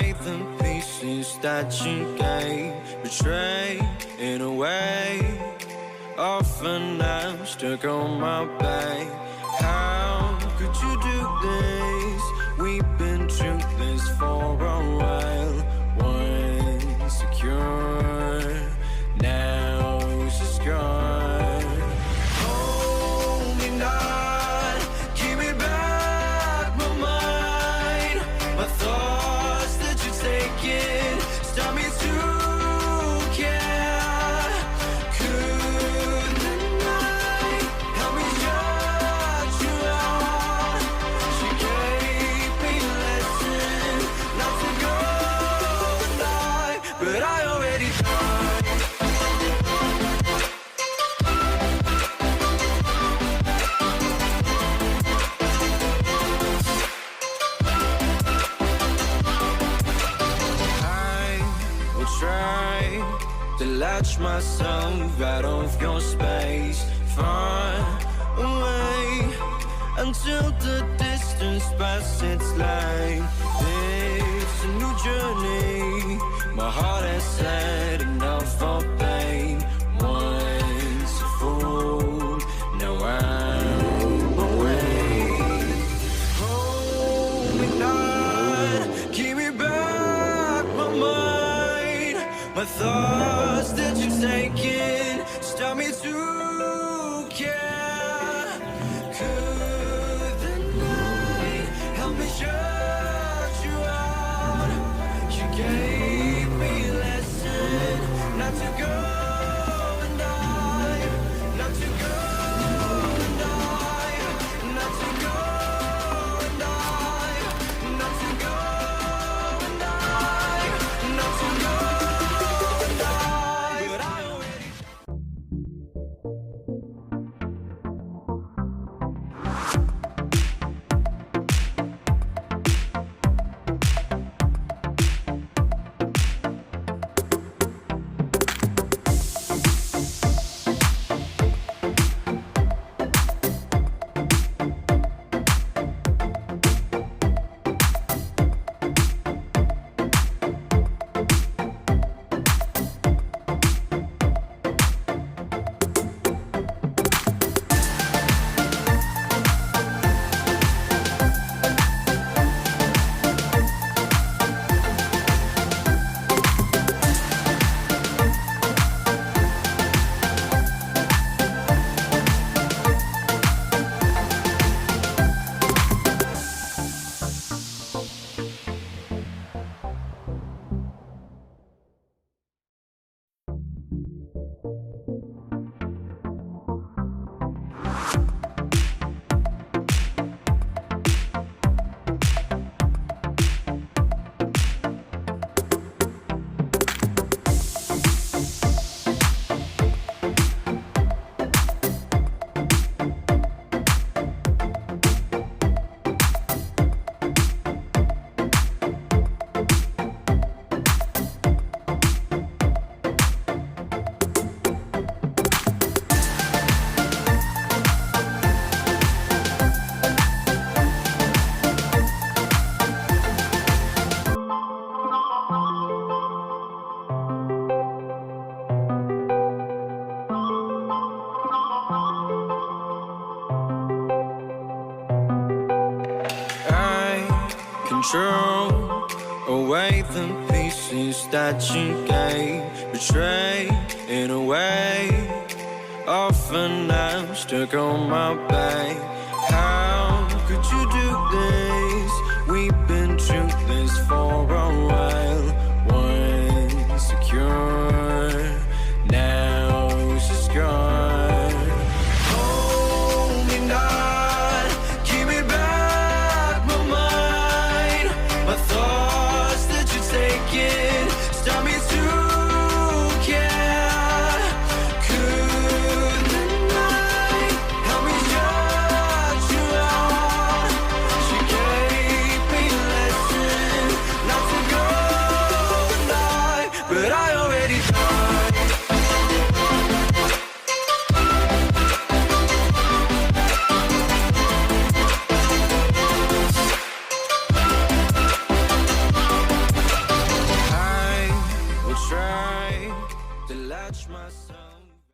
away the pieces that you gave. Betray in a way. Often I'm stuck on my back. How could you do this? We've been through this for a while. Once secure, now it's just gone. Hold me not, give me back my mind. My thoughts that you're taking, stop me to care. Could the night help me shut you out? She gave me a lesson not to go and die, but I already tried. I will try to latch myself out of your space, far away, until the distance passes like it's a new journey. My heart has had enough for pain. Once a fool, now I'm away. Hold me not, give me back my mind. My thoughts that you're taking, stop me to care. Could the night help me shut you out? You gave me a lesson not to go and die, not to go and die, not to go and die, not to go and die, not to go and die. But I already control away the pieces that you gave. Betray in a way. Often I'm stuck on my back. How could you do this? We've been through this for a while.